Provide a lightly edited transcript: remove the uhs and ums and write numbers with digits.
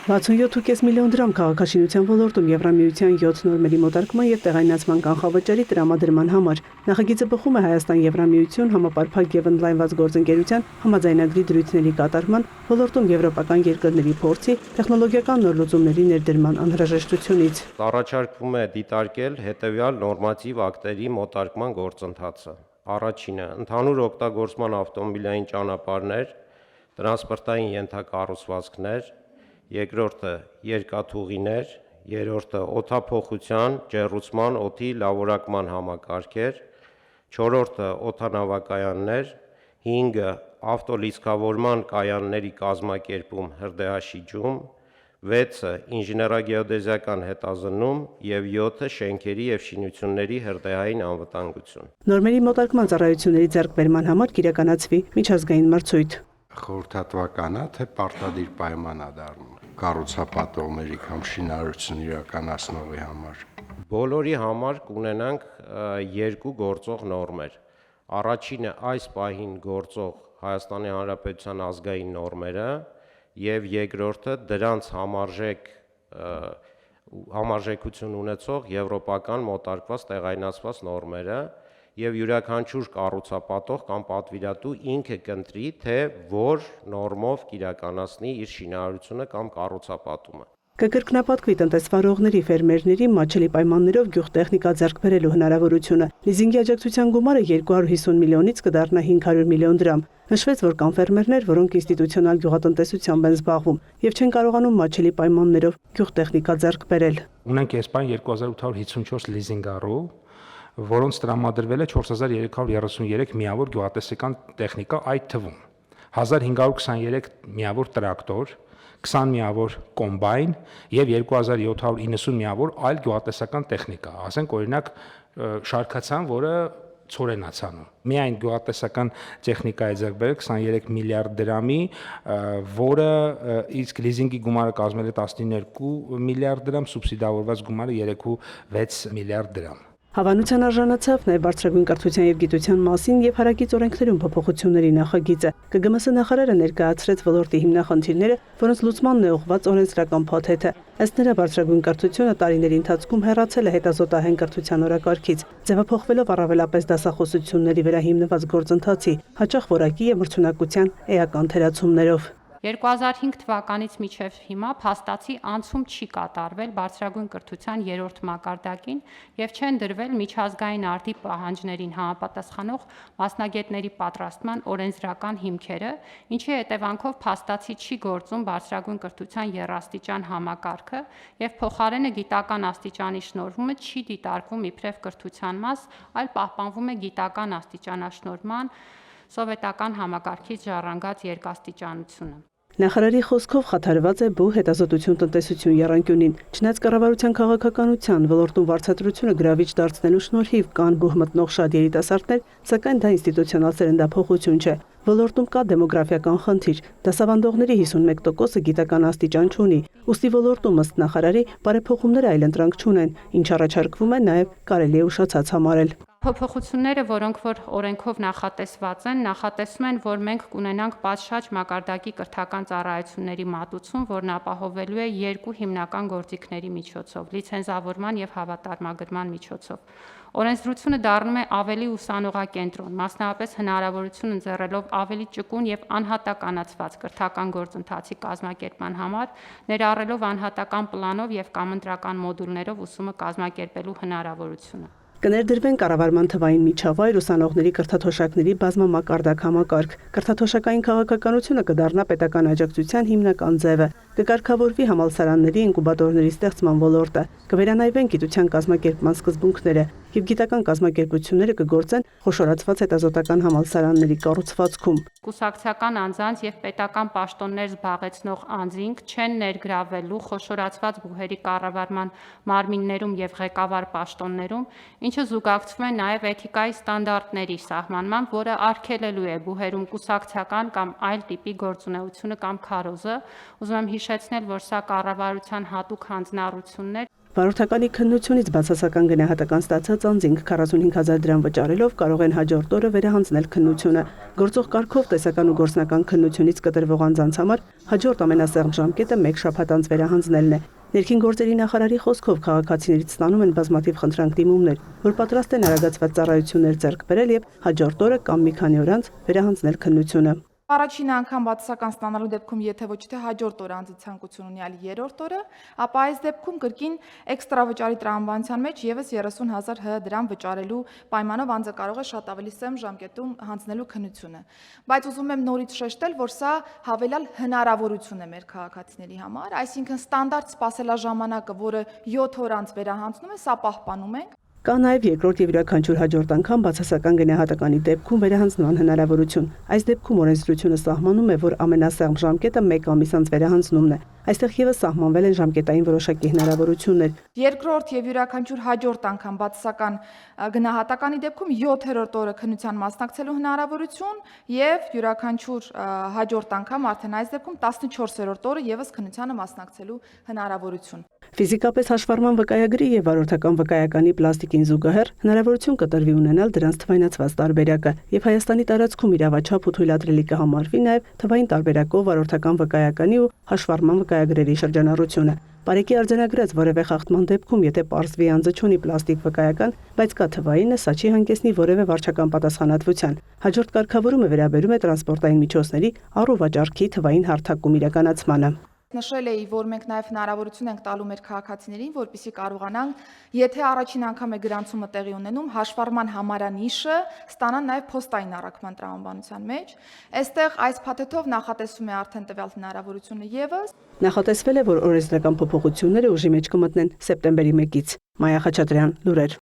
67.5 միլիոն դրամ քաղաքաշինության ոլորտում Եվրամիության 7 նորմերի մոտարկման եւ տեղայնացման կանխավճարի տրամադրման համար։ Նախագիծը բխում է Հայաստան-Եվրամիություն համապարփակ եւ ընդլայնված գործընկերության համաձայնագրի դրույթների կատարման, ոլորտում եվրոպական երկրների փորձի, տեխնոլոգիական նոր լուծումների ներդրման անհրաժեշտությունից։ Առաջարկվում է դիտարկել հետևյալ նորմատիվ ակտերի մոտարկման գործընթացը։ Առաջինը՝ ընդհանուր օգտագործման ավտոմոբիլային ճանապարհներ, տրանսպորտային ենթակառուցվածքներ, երկրորդը երկաթուղիներ, երրորդը օդափոխության, ջեռուցման, օդի լավորակման համակարգեր, չորրորդը օդանավակայաններ, հինգը ավտոլիցքավորման կայանների կազմակերպում, հրդեհաշիջում, 6-ը ինժեներագեոդեզիական հետազննում եւ 7-ը շենքերի եւ շինությունների հրդեհային անվտանգություն։ Նորմերի մոտարկման ծառայությունների ձեռքբերման համար կիրականացվի միջազգային մրցույթ։ Խորհրդատվական է, թե պարտադիր պայման է դառնում կառուցապատողների կամ շինարարություն իրականացնողի համար։ Բոլորի համար կունենանք երկու գործող նորմեր։ Առաջինը այս պահին գործող Հայաստանի Հանրապետության ազգային նորմերը եւ երկրորդը դրանց համարժեքություն ունեցող եվրոպական մոտարկված տեղայնացված նորմերը եւ յուրաքանչյուր կառուցապատող կամ պատվիրատու ինքը կընտրի, թե որ նորմով կիրականացնի իր շինարարությունը կամ կառուցապատումը։ Կկրկնապատկվի տնտեսվարողների, ֆերմերների մատչելի պայմաններով գյուղտեխնիկա ձեռք բերելու հնարավորությունը։ Լիզինգի աջակցության գումարը 250 միլիոնից կդառնա 500 միլիոն դրամ։ Նշվեց, որ կան ֆերմերներ, որոնք ինստիտուցիոնալ գյուղատնտեսությամբ են զբաղվում եւ չեն կարողանում մատչելի պայմաններով գյուղտեխնիկա ձեռք բերել։ Ունենք Իսպան 2854 լիզինգառու, որոնց տրամադրվել է 4333 միավոր գյուղատնտեսական տեխնիկա, այդ թվում 1523 միավոր տրակտոր, 20 միավոր կոմբայն եւ 2790 միավոր այլ գյուղատնտեսական տեխնիկա, ասենք օրինակ շարքացան, որը ծորենացանում։ Միայն գյուղատնտեսական տեխնիկայի ձեռք բերել 23 միլիարդ դրամի, որը իսկ լիզինգի գումարը կազմել է 12 միլիարդ դրամ, սուբսիդավորված գումարը 3.6 միլիարդ դրամ։ Հավանության արժանացավ նաև բարձրագույն կրթության եւ գիտության մասին եւ հարակից օրենքներում փոփոխությունների նախագիծը։ ԿԳՄՍ նախարարը ներկայացրեց ոլորտի հիմնախնդիրները, որոնց լուծմանն է ուղղված օրենսդրական փաթեթը։ Ըստ նրա բարձրագույն կրթությունը տարիների ընթացքում հեռացել է հետազոտահեն կրթության օրակարգից, ձևափոխվելով առավելապես դասախոսությունների վրա հիմնված գործընթացի, հաճախ որակի եւ մրցունակության էական թերացումներով։ 2005 թվականից մինչև հիմա փաստացի անցում չի կատարվել բարձրագույն կրթության 3-րդ մակարդակին եւ չեն դրվել միջազգային արդի պահանջներին համապատասխանող մասնագետների պատրաստման օրենսդրական հիմքերը, ինչի հետևանքով փաստացի չի գործում բարձրագույն կրթության եռաստիճան համակարգը եւ փոխարենը գիտական աստիճանի շնորհումը չի դիտարկվում իբրև կրթության մաս, այլ պահպանվում է գիտական աստիճանաշնորհման սովետական համակարգից ժառանգած երկաստիճանությունը։ Նախարարի խոսքով խաթարված է բու հետազոտություն տնտեսություն եռանկյունին։ Չնայած կառավարության քաղաքականության ոլորտում վարձատրությունը գրավիչ դարձնելու շնորհիվ կան բուհ մտնող շատ երիտասարդներ, սակայն դա ինստիտուցիոնալ սերնդափոխություն չէ։ Ոլորտում կա դեմոգրաֆիական խնդիր, դասավանդողների 51%-ը գիտական աստիճան չունի, ուստի ոլորտում ըստ նախարարի բարեփոխումները այլընտրանք չունեն, ինչ առաջարկվում է նաև կարելի է ուշացած համարել։ Փոփոխությունները, որոնք որ օրենքով նախատեսված են, նախատեսում են, որ մենք կունենանք պատշաճ մակարդակի կրթական ծառայությունների մատուցում, որն ապահովելու է երկու հիմնական գործիքների միջոցով՝ լիցենզավորման եւ հավատարմագրման միջոցով։ Օրենսդրությունը դառնում է ավելի ուսանողակենտրոն, մասնավորապես հնարավորություն ընձեռելով ավելի ճկուն եւ անհատականացված կրթական գործընթացի կազմակերպման համար, ներառելով անհատական պլանով եւ կամ ընտրական մոդուլներով ուսումը կազմակերպելու հնարավորությունը։ Կներդրվեն կառավարման թվային միջավայր, ուսանողների կրթաթոշակների բազմամակարդակ համակարգ։ Կրթաթոշակային քաղաքականությունը կդառնա պետական աջակցության հիմնական ձևը, կկարգավորվի համալսարանների ինկուբատորների ստեղծման ոլորտը, կվերանայվեն գիտության կազմակերպման սկզբունքները եւ գիտական կազմակերպությունները կգործեն խոշորացված հետազոտական համալսարանների կառուցվածքում։ Կուսակցական անձանց եւ պետական պաշտոններ զբաղեցնող անձինք չեն ներգրավվելու խոշորացված բուհերի կառավարման մարմիններում եւ ղեկավար պաշտոններում, ինչը զուգակցվում է նաև էթիկայի ստանդարտների սահմանման, որը արգելելու է բուհերում կուսակցական կամ այլ տիպի գործունեությունը կամ քարոզը։ Ուզում եմ հիշեցնել, որ սա կառավարության հատուկ հանձնառություններ։ Վարորդականի քննությունից բացասական գնահատական ստացած անձինք 45,000 դրամ վճարելով կարող են հաջորդ օրը վերահանձնել քննությունը։ Գործող կարգով տեսական ու գործնական քննությունից կտրվող անձանց համար հաջորդ ամենասեղմ ժամկետը 1 շաբաթ անց վերահանձնելն է։ Ներքին գործերի նախարարի խոսքով քաղաքացիներից ստանում են բազմաթիվ խնդրանք դիմումներ, որ պատրաստ են արագացված ծառայություններ ձեռք բերել եւ հաջորդ օրը կամ մի քանի օր անց վերահանձնել քննությունը։ Առաջին անգամ բացասական ստանալու դեպքում, եթե ոչ թե հաջորդ օրը անձի ցանկություն ունի, այլ երրորդ օրը, ապա այս դեպքում կրկին էքստրա վճարի տրամաբանության մեջ եւս 30,000 դրամ վճարելու պայմանով անձը կարող է շատ ավելի սեմ ժամկետում հանձնելու քննությունը։ Բայց ուզում եմ նորից շեշտել, որ սա հավելյալ հնարավորություն է մեր քաղաքացիների համար, այսինքն ստանդարտ սպասելաժամանակը, որը 7 օր անց վերահանձնում է, սա պահպանում ենք։ Կա նաև երկրորդ եւ յուրաքանչյուր հաջորդ անգամ բացասական գնահատականի դեպքում վերահանձնման հնարավորություն։ Այս դեպքում օրենսդրությունը սահմանում է, որ ամենասեղմ ժամկետը 1 ամիս անց վերահանձնումն է։ Այստեղ եւս սահմանվել են ժամկետային որոշակի հնարավորություններ։ Երկրորդ եւ յուրաքանչյուր հաջորդ անգամ բացասական գնահատականի դեպքում 7-րդ օրը քննության մասնակցելու հնարավորություն եւ յուրաքանչյուր հաջորդ անգամ արդեն այս դեպքում 14-րդ օրը եւս քննությանը մասնակցելու հնարավորություն։ Ֆիզիկապես հաշվառման վկայագրի եւ վարորդական վկայականի պլաստիկին զուգահեռ հնարավորություն կտրվի ունենալ դրանց թվայնացված տարբերակը եւ Հայաստանի տարածքում իրավաչափ ու թույլատրելի կհամարվի նաեւ թվային տարբերակով վարորդական վկայականի ու հաշվառման վկայագրերի շրջանառությունը։ Բարեկի արձանագրած որևէ խախտման դեպքում, եթե պարզվի անձը չունի պլաստիկ վկայական, բայց կա թվայինը, սա չի հանգեցնի որևէ վարչական պատասխանատվության։ Հաջորդ կարգավորումը վերաբերում է տրանսպորտային միջոցների առուվաճառքի թվային հարթակում իրականացմանը։ Նշել էի, որ մենք նաև հնարավորություն ենք տալու մեր քաղաքացիներին, որպեսզի կարողանան, եթե առաջին անգամ է գրանցումը տեղի ունենում, հաշվառման համարանիշը ստանան նաև փոստային առաքման տրամաբանության մեջ։ Այստեղ այս փաթեթով նախատեսվում է արդեն տվյալ հնարավորությունը եւս։ Նախատեսվել է, որ օրենսդրական փոփոխությունները ուժի մեջ կմտնեն սեպտեմբերի 1-ից։ Մայա Խաչատրյան, լուրեր։